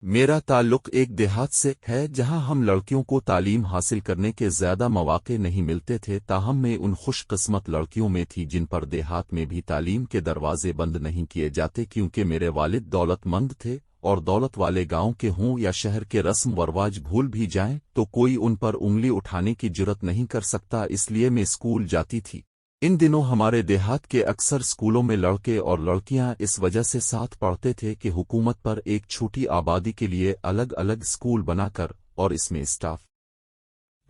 میرا ताल्लुक एक देहात से है जहां हम लड़कियों को तालीम हासिल करने के ज़्यादा मौके नहीं मिलते थे, ताहम मैं उन खुशकिस्मत लड़कियों में थी जिन पर देहात में भी तालीम के दरवाजे बंद नहीं किए जाते, क्योंकि मेरे वालिद दौलतमंद थे और दौलत वाले गांव के हों या शहर के रस्म वरवाज भूल भी जाएं तो कोई उन पर उंगली उठाने की जुर्रत नहीं कर सकता, इसलिए मैं स्कूल जाती थी। इन दिनों हमारे देहात के अक्सर स्कूलों में लड़के और लड़कियां इस वजह से साथ पढ़ते थे कि हुकूमत पर एक छोटी आबादी के लिए अलग अलग स्कूल बनाकर और इसमें स्टाफ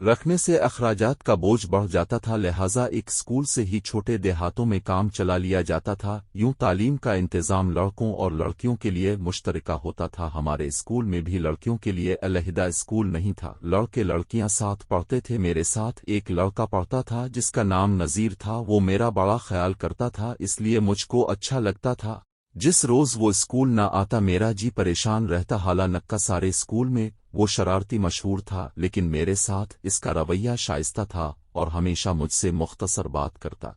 रखने से अखराजात का बोझ बढ़ जाता था, लिहाजा एक स्कूल से ही छोटे देहातों में काम चला लिया जाता था। यूं तालीम का इंतज़ाम लड़कों और लड़कियों के लिए मुश्तरका होता था। हमारे स्कूल में भी लड़कियों के लिए अलहदा स्कूल नहीं था, लड़के लड़कियां साथ पढ़ते थे। मेरे साथ एक लड़का पढ़ता था जिसका नाम नज़ीर था। वो मेरा बड़ा ख्याल करता था, इसलिए मुझको अच्छा लगता था। जिस रोज़ वो स्कूल ना आता मेरा जी परेशान रहता। हालांकि सारे स्कूल में वो शरारती मशहूर था, लेकिन मेरे साथ इसका रवैया शाइस्ता था और हमेशा मुझसे मुख्तसर बात करता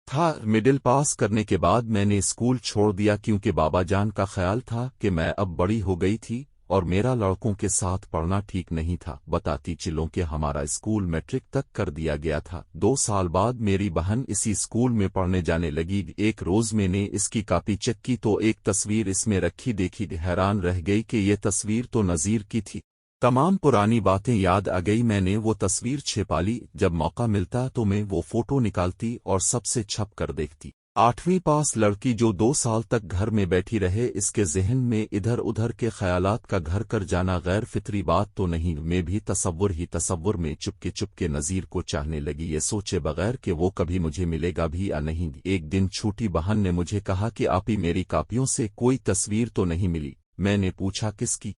था। मिडिल पास करने के बाद मैंने स्कूल छोड़ दिया, क्योंकि बाबा जान का ख्याल था कि मैं अब बड़ी हो गई थी और मेरा लड़कों के साथ पढ़ना ठीक नहीं था। बताती चिल्लों के हमारा स्कूल मैट्रिक तक कर दिया गया था। 2 साल बाद मेरी बहन इसी स्कूल में पढ़ने जाने लगी। एक रोज मैंने इसकी कॉपी चेक की तो एक तस्वीर इसमें रखी देखी, हैरान रह गई कि ये तस्वीर तो नज़ीर की थी। तमाम पुरानी बातें याद आ गई। मैंने वो तस्वीर छिपा ली। जब मौका मिलता तो मैं वो फोटो निकालती और सबसे छप कर देखती। 8वीं पास लड़की जो 2 साल तक घर में बैठी रहे, इसके ज़हन में इधर उधर के ख्यालात का घर कर जाना गैर फितरी बात तो नहीं। मैं भी तसव्वुर में चुपके चुपके नज़ीर को चाहने लगी, ये सोचे बगैर कि वो कभी मुझे मिलेगा भी या नहीं। एक दिन छोटी बहन ने मुझे कहा कि आपी मेरी कॉपियों से कोई तस्वीर तो नहीं मिली। मैंने पूछा किसकी?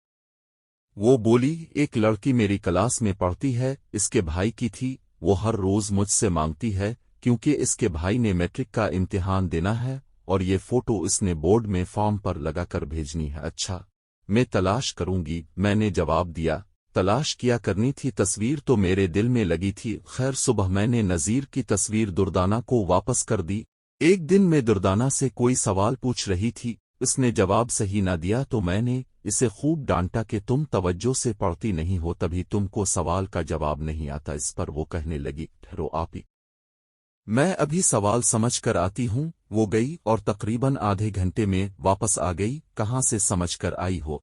वो बोली एक लड़की मेरी क्लास में पढ़ती है, इसके भाई की थी। वो हर रोज मुझसे मांगती है क्योंकि इसके भाई ने मैट्रिक का इम्तिहान देना है और ये फोटो इसने बोर्ड में फॉर्म पर लगाकर भेजनी है। अच्छा, मैं तलाश करूंगी, मैंने जवाब दिया। तलाश किया करनी थी, तस्वीर तो मेरे दिल में लगी थी। खैर सुबह मैंने नज़ीर की तस्वीर दुर्दाना को वापस कर दी। एक दिन मैं दुर्दाना से कोई सवाल पूछ रही थी, उसने जवाब सही ना दिया तो मैंने इसे खूब डांटा कि तुम तवज्जो से पढ़ती नहीं हो, तभी तुमको सवाल का जवाब नहीं आता। इस पर वो कहने लगी ठहरो आपी, मैं अभी सवाल समझ कर आती हूँ। वो गई और तकरीबन आधे घंटे में वापस आ गई। कहाँ से समझ कर आई हो?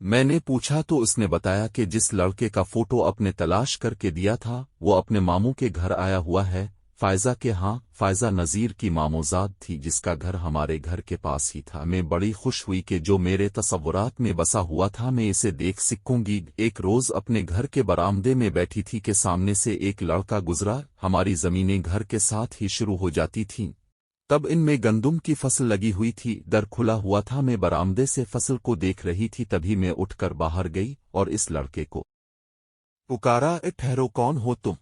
मैंने पूछा तो उसने बताया कि जिस लड़के का फोटो अपने तलाश करके दिया था वो अपने मामू के घर आया हुआ है, फायजा के। हाँ, फायजा नज़ीर की मामोजाद थी जिसका घर हमारे घर के पास ही था। मैं बड़ी खुश हुई कि जो मेरे तसव्वुरात में बसा हुआ था मैं इसे देख सीखूंगी। एक रोज अपने घर के बरामदे में बैठी थी कि सामने से एक लड़का गुजरा। हमारी जमीनें घर के साथ ही शुरू हो जाती थीं, तब इनमें गंदुम की फसल लगी हुई थी। दर खुला हुआ था, मैं बरामदे से फसल को देख रही थी। तभी मैं उठकर बाहर गई और इस लड़के को पुकारा, ए ठहरो, कौन हो तुम?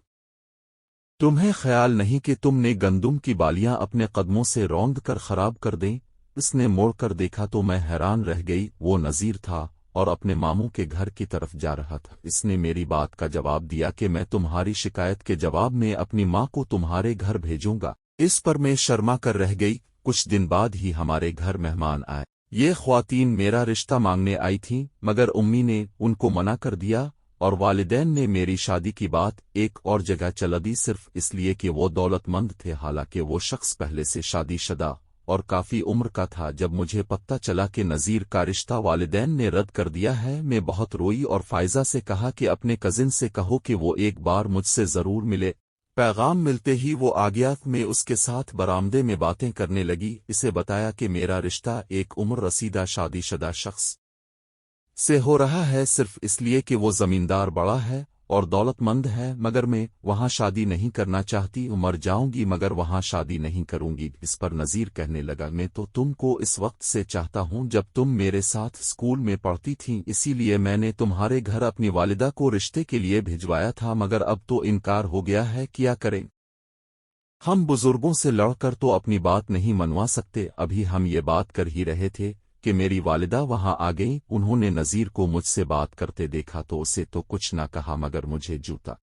तुम्हें ख्याल नहीं कि तुमने गंदुम की बालियां अपने कदमों से रौंद कर खराब कर दें? इसने मोड़कर देखा तो मैं हैरान रह गई। वो नज़ीर था और अपने मामू के घर की तरफ जा रहा था। इसने मेरी बात का जवाब दिया कि मैं तुम्हारी शिकायत के जवाब में अपनी माँ को तुम्हारे घर भेजूंगा। इस पर मैं शर्मा कर रह गई। कुछ दिन बाद ही हमारे घर मेहमान आए। ये ख्वातीन मेरा रिश्ता मांगने आई थीं, मगर उम्मी ने उनको मना कर दिया और वालिदैन ने मेरी शादी की बात एक और जगह चला दी, सिर्फ इसलिए कि वो दौलतमंद थे। हालांकि वो शख्स पहले से शादीशुदा और काफी उम्र का था। जब मुझे पता चला कि नज़ीर का रिश्ता वालिदैन ने रद्द कर दिया है, मैं बहुत रोई और फायजा से कहा कि अपने कजिन से कहो कि वो एक बार मुझसे जरूर मिले। पैगाम मिलते ही वो आ गया। मैं उसके साथ बरामदे में बातें करने लगी। इसे बताया कि मेरा रिश्ता एक उम्र रसीदा शादीशुदा शख्स से हो रहा है, सिर्फ इसलिए कि वो जमींदार बड़ा है और दौलतमंद है, मगर मैं वहां शादी नहीं करना चाहती। मर जाऊंगी मगर वहां शादी नहीं करूंगी। इस पर नज़ीर कहने लगा, मैं तो तुमको इस वक्त से चाहता हूं जब तुम मेरे साथ स्कूल में पढ़ती थीं, इसीलिए मैंने तुम्हारे घर अपनी वालिदा को रिश्ते के लिए भिजवाया था, मगर अब तो इनकार हो गया है। क्या करें? हम बुजुर्गों से लड़कर तो अपनी बात नहीं मनवा सकते। अभी हम ये बात कर ही रहे थे कि मेरी वालिदा वहां आ गई। उन्होंने नज़ीर को मुझसे बात करते देखा तो उसे तो कुछ ना कहा, मगर मुझे जूता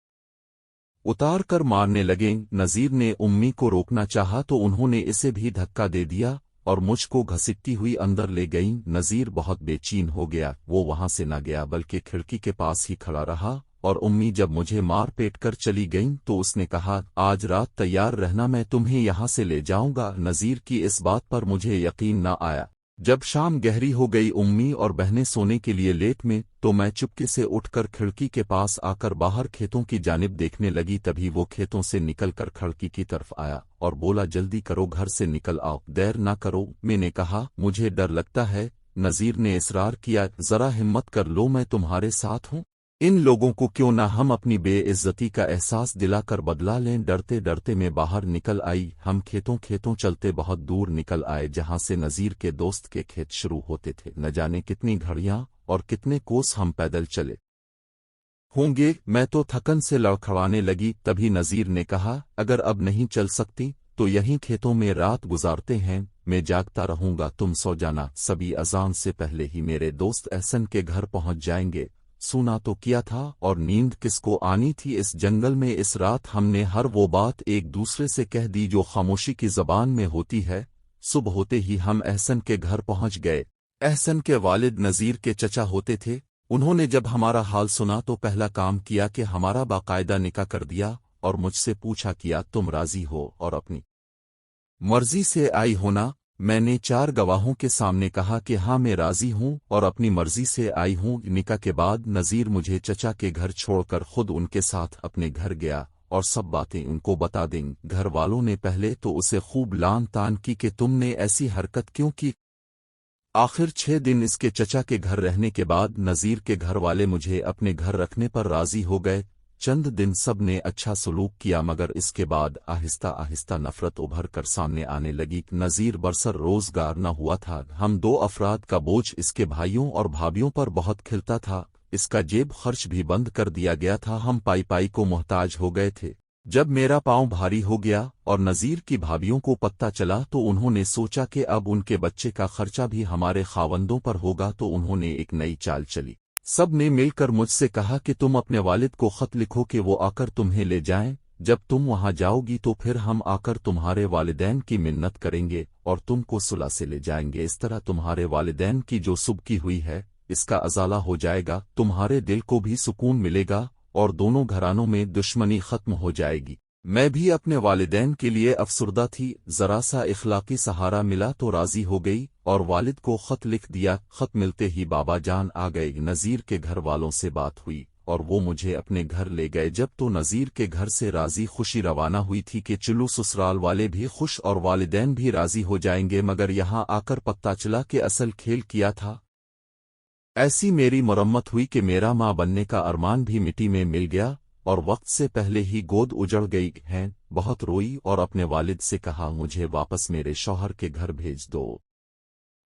उतार कर मारने लगे। नज़ीर ने उम्मी को रोकना चाहा तो उन्होंने इसे भी धक्का दे दिया और मुझ को घसीटती हुई अंदर ले गईं। नज़ीर बहुत बेचैन हो गया। वो वहां से न गया बल्कि खिड़की के पास ही खड़ा रहा। और उम्मी जब मुझे मार पेट कर चली गईं तो उसने कहा, आज रात तैयार रहना, मैं तुम्हें यहाँ से ले जाऊंगा। नज़ीर की इस बात पर मुझे यकीन न आया। जब शाम गहरी हो गई, उम्मी और बहनें सोने के लिए लेट में, तो मैं चुपके से उठकर खिड़की के पास आकर बाहर खेतों की जानिब देखने लगी। तभी वो खेतों से निकलकर खिड़की की तरफ आया और बोला, जल्दी करो, घर से निकल आओ, देर ना करो। मैंने कहा, मुझे डर लगता है। नज़ीर ने इसरार किया, जरा हिम्मत कर लो, मैं तुम्हारे साथ हूँ। इन लोगों को क्यों ना हम अपनी बेइज्जती का एहसास दिलाकर बदला लें। डरते डरते मैं बाहर निकल आई। हम खेतों खेतों चलते बहुत दूर निकल आए, जहां से नज़ीर के दोस्त के खेत शुरू होते थे। न जाने कितनी घड़ियां और कितने कोस हम पैदल चले होंगे। मैं तो थकन से लड़खड़ाने लगी। तभी नज़ीर ने कहा, अगर अब नहीं चल सकती तो यहीं खेतों में रात गुजारते हैं, मैं जागता रहूंगा, तुम सो जाना। सभी अजान से पहले ही मेरे दोस्त एहसन के घर पहुंच जाएंगे। सुना तो किया था, और नींद किसको आनी थी इस जंगल में। इस रात हमने हर वो बात एक दूसरे से कह दी जो खामोशी की जबान में होती है। सुबह होते ही हम एहसन के घर पहुंच गए। एहसन के वालिद नज़ीर के चचा होते थे। उन्होंने जब हमारा हाल सुना तो पहला काम किया कि हमारा बाकायदा निकाह कर दिया और मुझसे पूछा किया, तुम राजी हो और अपनी मर्जी से आई हो ना। मैंने 4 गवाहों के सामने कहा कि हाँ, मैं राजी हूँ और अपनी मर्जी से आई हूँ। निकाह के बाद नज़ीर मुझे चचा के घर छोड़कर खुद उनके साथ अपने घर गया और सब बातें उनको बता दें। घर वालों ने पहले तो उसे खूब लान तान की कि तुमने ऐसी हरकत क्यों की। आखिर 6 दिन इसके चचा के घर रहने के बाद नज़ीर के घर वाले मुझे अपने घर रखने पर राजी हो गए। चंद दिन सब ने अच्छा सलूक किया, मगर इसके बाद आहिस्ता आहिस्ता नफरत उभर कर सामने आने लगी। नज़ीर बरसर रोजगार न हुआ था। हम 2 अफराद का बोझ इसके भाइयों और भाभियों पर बहुत खिलता था। इसका जेब खर्च भी बंद कर दिया गया था। हम पाई पाई को मोहताज हो गए थे। जब मेरा पांव भारी हो गया और नज़ीर की भाभियों को पता चला तो उन्होंने सोचा कि अब उनके बच्चे का खर्चा भी हमारे खावंदों पर होगा, तो उन्होंने एक नई चाल चली। सब ने मिलकर मुझसे कहा कि तुम अपने वालिद को खत लिखो कि वो आकर तुम्हें ले जाएं। जब तुम वहां जाओगी तो फिर हम आकर तुम्हारे वालिदैन की मिन्नत करेंगे और तुमको सुलह से ले जाएंगे। इस तरह तुम्हारे वालिदैन की जो सुबकी हुई है इसका अजाला हो जाएगा, तुम्हारे दिल को भी सुकून मिलेगा और दोनों घरानों में दुश्मनी खत्म हो जाएगी। मैं भी अपने वालिदैन के लिए अफसुर्दा थी। जरा सा इखलाकी सहारा मिला तो राजी हो गई और वालिद को खत लिख दिया। खत मिलते ही बाबा जान आ गए। नज़ीर के घर वालों से बात हुई और वो मुझे अपने घर ले गए। जब तो नज़ीर के घर से राजी खुशी रवाना हुई थी कि चलो ससुराल वाले भी खुश और वालिदैन भी राजी हो जाएंगे, मगर यहाँ आकर पता चला कि असल खेल किया था। ऐसी मेरी मरम्मत हुई कि मेरा माँ बनने का अरमान भी मिट्टी में मिल गया और वक्त से पहले ही गोद उजड़ गई है। बहुत रोई और अपने वालिद से कहा, मुझे वापस मेरे शौहर के घर भेज दो।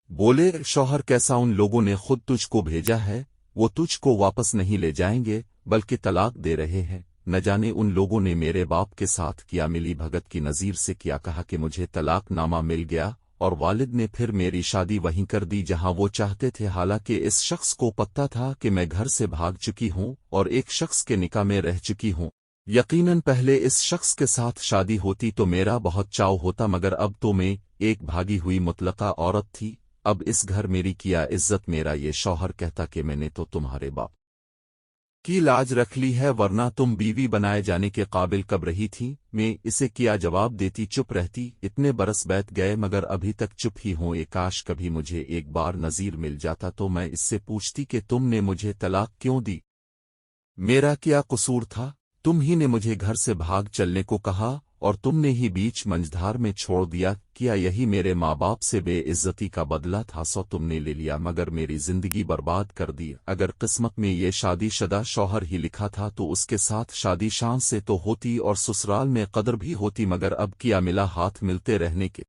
बोले, शौहर कैसा? उन लोगों ने खुद तुझको भेजा है, वो तुझको वापस नहीं ले जाएंगे बल्कि तलाक दे रहे हैं। न जाने उन लोगों ने मेरे बाप के साथ क्या मिली भगत की। नज़ीर से क्या कहा कि मुझे तलाक नामा मिल गया और वालिद ने फिर मेरी शादी वहीं कर दी जहां वो चाहते थे। हालांकि इस शख्स को पता था कि मैं घर से भाग चुकी हूं और एक शख्स के निकाह में रह चुकी हूं। यकीनन पहले इस शख्स के साथ शादी होती तो मेरा बहुत चाव होता, मगर अब तो मैं एक भागी हुई मुतलका औरत थी। अब इस घर मेरी क्या इज्जत। मेरा ये शौहर कहता कि मैंने तो तुम्हारे बाप की लाज रख ली है, वरना तुम बीवी बनाए जाने के काबिल कब रही थी। मैं इसे क्या जवाब देती? चुप रहती। इतने बरस बीत गए मगर अभी तक चुप ही हूँ। काश कभी मुझे एक बार नज़ीर मिल जाता तो मैं इससे पूछती कि तुमने मुझे तलाक क्यों दी, मेरा क्या कसूर था? तुम ही ने मुझे घर से भाग चलने को कहा और तुमने ही बीच मंझधार में छोड़ दिया। क्या यही मेरे माँ बाप से बेइज्जती का बदला था? सो तुमने ले लिया मगर मेरी जिंदगी बर्बाद कर दी। अगर किस्मत में ये शादीशुदा शौहर ही लिखा था तो उसके साथ शादी शान से तो होती और ससुराल में कदर भी होती, मगर अब क्या मिला हाथ मिलते रहने के।